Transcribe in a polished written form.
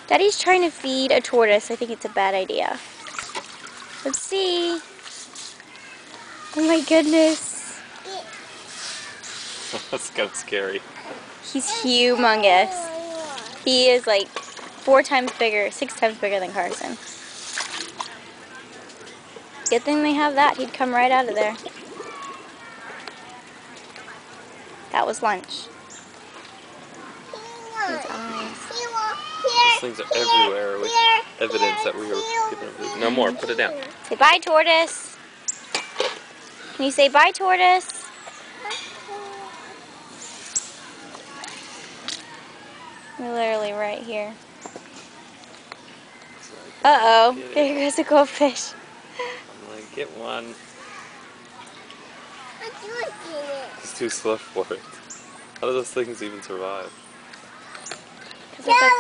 Daddy's trying to feed a tortoise. I think it's a bad idea. Let's see. Oh my goodness. That's kind of scary. He's humongous. He is like 4 times bigger, 6 times bigger than Carson. Good thing they have that. He'd come right out of there. That was lunch. His eyes. These things are everywhere, which evidence that we were given food. No more. Put it down. Say bye, tortoise. Can you say bye, tortoise? We're literally right here. Uh-oh. There goes a goldfish. I'm gonna get one. He's too slow for it. How do those things even survive? 'Cause it's like